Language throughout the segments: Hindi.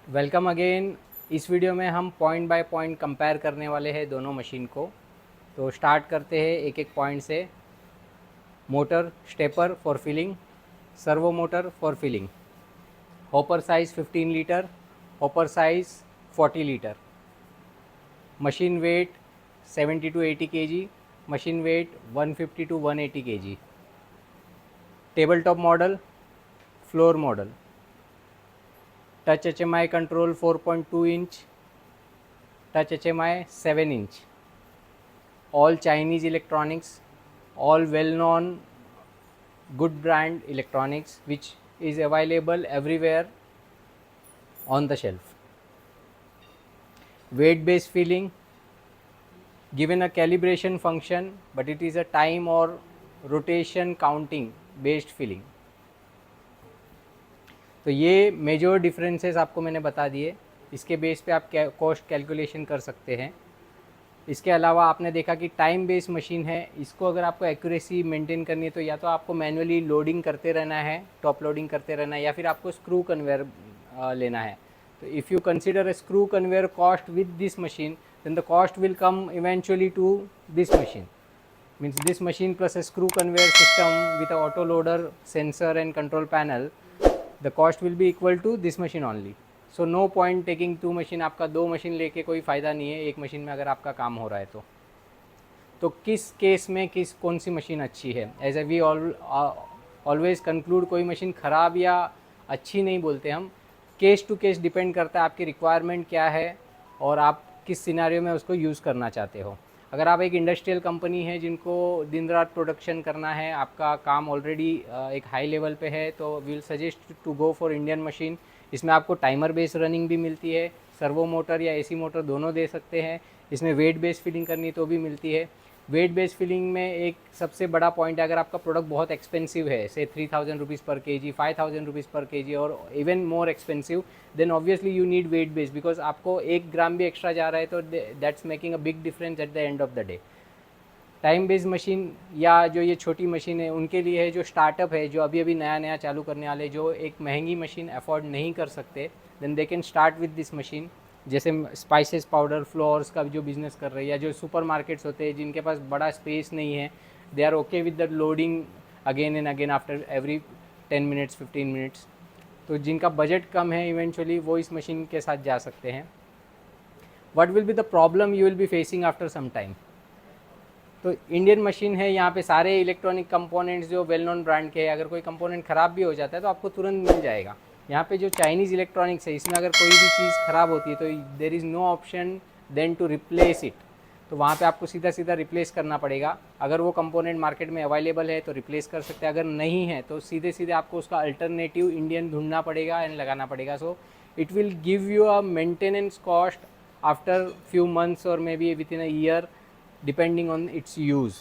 Welcome again. इस वीडियो में हम पॉइंट बाय पॉइंट कंपेयर करने वाले हैं दोनों मशीन को। तो स्टार्ट करते हैं एक एक पॉइंट से। Motor stepper for filling, servo motor for filling, hopper size 15 litre, hopper size 40 litre, machine weight 70 to 80 kg, machine weight 150 to 180 kg, table top model, floor model, touch HMI control 4.2 inch, touch HMI 7 inch, all Chinese electronics, all well known good brand electronics which is available everywhere on the shelf. Weight based filling, given a calibration function, but it is a time or rotation counting based filling. तो ये मेजर डिफरेंसेस आपको मैंने बता दिए। इसके बेस पे आप कॉस्ट कैलकुलेशन कर सकते हैं। इसके अलावा आपने देखा कि टाइम बेस्ड मशीन है, इसको अगर आपको एक्यूरेसी मेंटेन करनी है तो या तो आपको मैनुअली लोडिंग करते रहना है, टॉप लोडिंग करते रहना है, या फिर आपको स्क्रू कन्वेयर लेना है। तो if you consider a screw conveyor cost with this machine, then the cost will come eventually to this machine. Means this machine plus a screw conveyor system with a auto loader, sensor and control panel, the cost will be equal to this machine only. So no point taking two machine। आपका दो मशीन लेके कोई फ़ायदा नहीं है एक मशीन में अगर आपका काम हो रहा है तो किस केस में कौन सी मशीन अच्छी है। As a we always conclude कोई मशीन ख़राब या अच्छी नहीं बोलते हम, केस टू केस डिपेंड करता है आपकी रिक्वायरमेंट क्या है और आप किस सिनेरियो में उसको यूज़ करना चाहते हो। अगर आप एक इंडस्ट्रियल कंपनी है जिनको दिन रात प्रोडक्शन करना है, आपका काम ऑलरेडी एक हाई लेवल पे है, तो we'll suggest to go for Indian machine. इसमें आपको टाइमर बेस्ड रनिंग भी मिलती है, सर्वो मोटर या एसी मोटर दोनों दे सकते हैं। इसमें वेट बेस्ड फिलिंग करनी तो भी मिलती है। वेट बेस्ड फिलिंग में एक सबसे बड़ा पॉइंट है, अगर आपका प्रोडक्ट बहुत एक्सपेंसिव है, से 3000 रुपीज़ पर केजी, 5000 रुपीज़ पर केजी और even more expensive, then obviously you need weight based, because आपको 1 ग्राम भी एक्स्ट्रा जा रहा है तो that's making a big difference at the end of the day. Time based machine या जो ये छोटी मशीन है उनके लिए है, जो स्टार्टअप है, जो अभी अभी नया नया चालू करने वाले, जो एक महंगी मशीन अफोर्ड नहीं कर सकते, then they can start with this machine. जैसे स्पाइसेस पाउडर, फ्लोर्स का जो बिज़नेस कर रहे हैं, या जो सुपर मार्केट्स होते हैं जिनके पास बड़ा स्पेस नहीं है, they are okay with the loading again and again after every 10 minutes 15 minutes. तो जिनका बजट कम है इवेंचुअली वो इस मशीन के साथ जा सकते हैं। What will be the problem you will be facing after some time. तो इंडियन मशीन है, यहाँ पे सारे इलेक्ट्रॉनिक कंपोनेंट्स जो वेल नोन ब्रांड के हैं, अगर कोई कंपोनेंट ख़राब भी हो जाता है तो आपको तुरंत मिल जाएगा। यहाँ पे जो चाइनीज़ इलेक्ट्रॉनिक्स है, इसमें अगर कोई भी चीज़ ख़राब होती है तो there is no option then to replace it. तो वहाँ पे आपको सीधा सीधा रिप्लेस करना पड़ेगा। अगर वो कंपोनेंट मार्केट में अवेलेबल है तो रिप्लेस कर सकते हैं, अगर नहीं है तो सीधे सीधे आपको उसका अल्टरनेटिव इंडियन ढूंढना पड़ेगा एंड लगाना पड़ेगा। So it will give you a maintenance cost after few months और may be within a year depending on its use.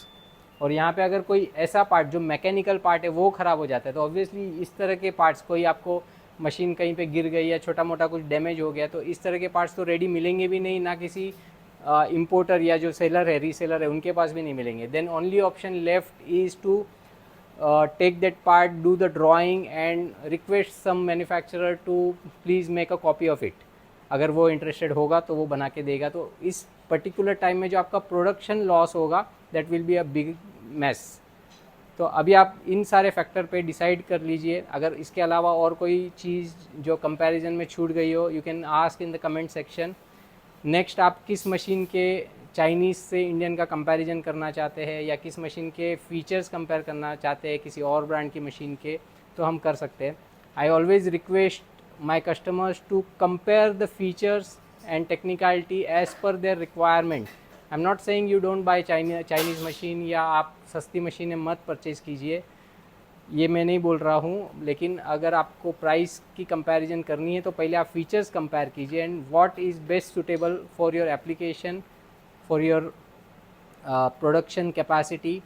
और यहाँ पे अगर कोई ऐसा पार्ट जो मैकेनिकल पार्ट है वो ख़राब हो जाता है तो ऑब्वियसली इस तरह के पार्ट्स, कोई आपको मशीन कहीं पे गिर गई या छोटा मोटा कुछ डैमेज हो गया, तो इस तरह के पार्ट्स तो रेडी मिलेंगे भी नहीं, ना किसी इंपोर्टर या जो सेलर है, रीसेलर है, उनके पास भी नहीं मिलेंगे। Then only option left is to take that part, do the drawing and request some manufacturer to please make a copy of it. अगर वो इंटरेस्टेड होगा तो वो बना के देगा। तो इस पर्टिकुलर टाइम में जो आपका प्रोडक्शन लॉस होगा that will be a big mess. तो अभी आप इन सारे फैक्टर पे डिसाइड कर लीजिए। अगर इसके अलावा और कोई चीज़ जो कंपैरिजन में छूट गई हो, you can ask in the comment section. Next आप किस मशीन के चाइनीज़ से इंडियन का कंपैरिजन करना चाहते हैं, या किस मशीन के फीचर्स कंपेयर करना चाहते हैं किसी और ब्रांड की मशीन के, तो हम कर सकते हैं। I always request my customers to compare the features and technicality as per their requirement. I'm not saying you don't buy Chinese machine या आप सस्ती मशीनें मत परचेज़ कीजिए, ये मैं नहीं बोल रहा हूँ, लेकिन अगर आपको प्राइस की कंपैरिजन करनी है तो पहले आप फीचर्स कंपेयर कीजिए and what is best suitable for your application, for your production capacity,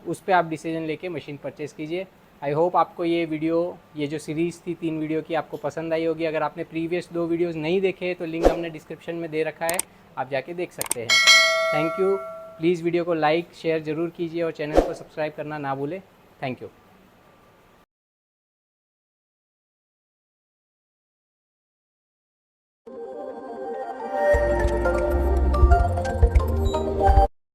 उस पर आप डिसीजन लेके मशीन परचेज़ कीजिए। आई होप आपको ये वीडियो, ये जो सीरीज़ थी 3 वीडियो की, आपको पसंद आई होगी। अगर आपने प्रीवियस 2 वीडियोज़ नहीं देखे तो लिंक हमने डिस्क्रिप्शन में दे रखा है, आप जाके देख सकते हैं। Thank you. प्लीज़ वीडियो को लाइक शेयर ज़रूर कीजिए और चैनल को सब्सक्राइब करना ना भूलें। Thank you.